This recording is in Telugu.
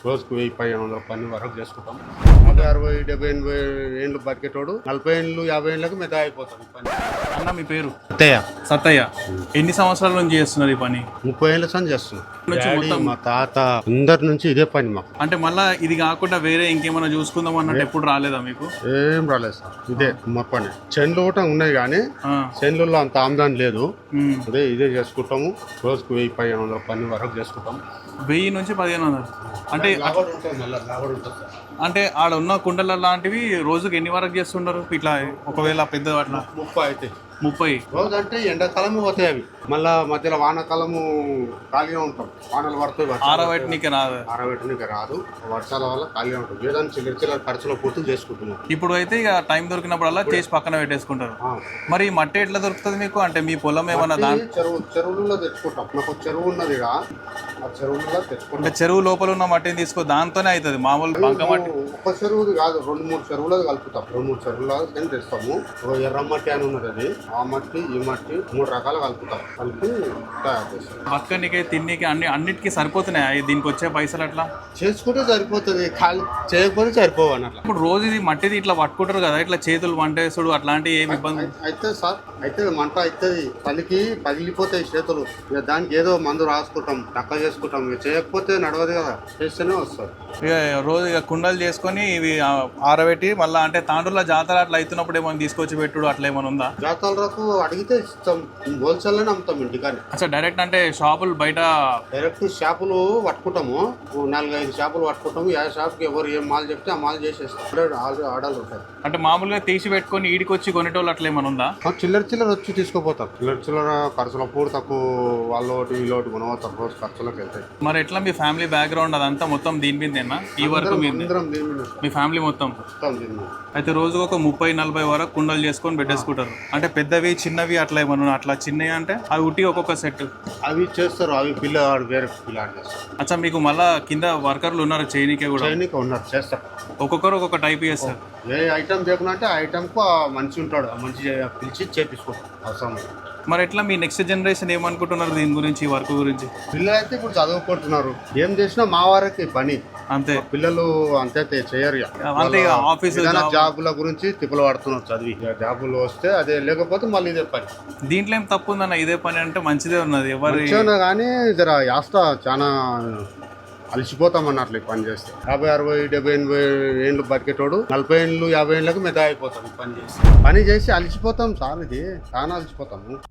రోజుకు 1000-1500 పని వరకు చేసుకుంటాం. 60, 70, 80 ఏళ్ళు బతికేటోడు 40 ఏళ్ళు 50 ఏళ్ళకి మెద అయిపోతాం పని. అన్న మీ పేరు? అత్తయ్య సత్తయ్య. ఎన్ని సంవత్సరాల నుంచి చేస్తున్నారు ఈ పని? 30 ఏళ్ళ సంది చేస్తున్నాం. నుంచి డాడీ, మొత్తం మా తాత అందరి నుంచి ఇదే పని మాకు. అంటే మళ్ళా ఇది కాకుండా వేరే ఇంకేమైనా చూసుకుందాం అన్నట్టు ఎప్పుడు రాలేదా మీకు? ఏం రాలేదు సార్, ఇదే మా పని. చెన్లు కూడా ఉన్నాయి కానీ చెన్లలో అంత ఆమ్దాని లేదు. ఇదే చేసుకుంటాము. రోజుకు 1000-1500 పని వరకు చేసుకుంటాం. 1000 నుంచి 1500 అంటే లాభం ఉంటుంది, మళ్ళీ లాభం ఉంటుంది సార్. అంటే ఆడ ఉన్న కుండల లాంటివి రోజుకి ఎన్ని వరకు చేస్తుంటారు ఇట్లా? ఒకవేళ పెద్ద అట్లా 30 అయితే 30 రోజు అంటే ఎండాకాలము పోతాయి అవి. మళ్ళా మధ్యలో వానాకాలము ఖాళీగా ఉంటాం. వానలు పడతాయి, ఆరబెట్టనీకి రాదు. ఆరబెట్టడానికి రాదు. వర్షాల వల్ల ఖాళీగా ఉంటాం. ఏదైనా చిల్లర ఖర్చులో పూర్తి చేసుకుంటున్నాం. ఇప్పుడు అయితే ఇక టైం దొరికినప్పుడల్లా చేసి పక్కన పెట్టేసుకుంటారు. మరి ఈ మట్టి ఎట్లా దొరుకుతుంది మీకు? అంటే మీ పొలం ఏమన్నా చెరువులలో తెచ్చుకుంటాం. మాకు చెరువు ఉన్నది, ఆ చెరువులలో తెచ్చుకుంటాం. అంటే చెరువు లోపల ఉన్న మట్టిని తీసుకో, దాంతోనే అవుతుంది. మామూలు బంక మట్టి ఒక చెరువుది కాదు, 2-3 చెరువులు కలుపుతాం. 2-3 చెరువులు తెస్తాము. ఎర్ర మట్టి అని ఉన్నది, అది ఆ మట్టి ఈ మట్టి 3 రకాలు కలుపుతాం. కలిపి తయారు చేస్తాం. పక్కనికి తిన్నికి అన్నిటికీ సరిపోతున్నాయి దీనికి వచ్చే పైసలు? అట్లా చేసుకుంటే సరిపోతుంది, ఖాళీ చేయకపోతే సరిపోవు అన్నట్లా. ఇప్పుడు రోజు ఇది మట్టిది ఇట్లా పట్టుకుంటారు కదా, ఇట్లా చేతులు వంటేసుడు అట్లాంటి ఏమి ఇబ్బంది అయితే సార్? అయితే మంట అవుతుంది, పలికి పగిలిపోతాయి చేతులు. ఇక దానికి ఏదో మందు రాసుకుంటాం, టక్క చేసుకుంటాం. ఇక చేయకపోతే నడవదు కదా, చేస్తేనే వస్తుంది. ఇక రోజు ఇక కుండలు చేసుకొని ఇవి ఆరబెట్టి మళ్ళీ అంటే తాండ్రుల జాతర అట్లా అవుతున్నప్పుడు ఏమైనా తీసుకొచ్చి పెట్టుడు అట్లా ఏమైనా ఉందా? జాతరకు అడిగితే ఇస్తాం, హోల్సేల్లోనే అమ్ముతాం ఇంటికాని. అసలు డైరెక్ట్ అంటే షాపులు బయట డైరెక్ట్ షాపులు పట్టుకుంటాము. 4-5 షాపులు పట్టుకుంటాము. ఏ షాప్కి ఎవరు ఏం మాల్ చెప్తే ఆ మాల్ చేసేస్తాం. ఆర్డర్లు ఉంటాయి. అంటే మామూలుగా తీసి పెట్టుకొని ఈడికి వచ్చి కొనేటోళ్ళు అట్లా ఏమైనా ఉందా? చిల్లర వచ్చి తీసుకుపోతాం. చిల్లర ఖర్చుల పూర్తి తక్కువ, వాళ్ళు ఒకటి వీళ్ళు ఒకటి కొనవతారు. రోజు ఖర్చులకు వెళ్తాయి. మరి ఎట్లా మీ ఫ్యామిలీ బ్యాక్గ్రౌండ్ అదంతా మొత్తం దీని మీదేనా? ఈ వరకు మీ ఫ్యామిలీ మొత్తం? అయితే రోజుకు ఒక 30-40 వరకు కుండలు చేసుకొని పెట్టేసుకుంటారు. అంటే పెద్దవి చిన్నవి అట్లా ఏమన్నా? అట్లా చిన్నవి అంటే అవి ఉట్టి ఒక్కొక్క సెట్ అవి చేస్తారు. అవి పిల్లవాడు వేరే పిల్లాడు చేస్తారు. అచ్చా, మీకు మళ్ళా కింద వర్కర్లు ఉన్నారు చైనీకే కూడా? చైనీకే ఉన్నారు, చేస్తారు. ఒక్కొక్కరు ఒక్కొక్క టైప్ చేస్తారు. ఏ ఐటమ్ చేయకుండా అంటే ఆ ఐటమ్కు మంచి ఉంటాడు, ఆ మంచి పిలిచి చేపించుకుంటాం అవసరం. మరి ఎట్లా మీ నెక్స్ట్ జనరేషన్ ఏమనుకుంటున్నారు దీని గురించి, ఈ వర్క్ గురించి? పిల్లలు అయితే ఇప్పుడు చదువుకుంటున్నారు. ఏం చేసినా మా వారికి పని అంతే. పిల్లలు అంతే చేయరు. అంతే ఆఫీస్ జాబుల గురించి తిప్పలు పడుతున్నారు. చదివి జాబులు వస్తే అదే, లేకపోతే మళ్ళీ ఇదే పని. దీంట్లో ఏం తప్పు ఉందన్న? ఇదే పని అంటే మంచిదే ఉన్నది. ఎవరు కానీ జర యాస్త చాలా అలసిపోతాం అన్నట్లు ఈ పని చేస్తే. 50, 60, 70, 80 ఏళ్ళు బతికేటోడు 40 ఏళ్ళు 50 ఏళ్ళకి మెద అయిపోతాం. పని చేసి అలసిపోతాం సార్. ఇది చాలా అలసిపోతాము.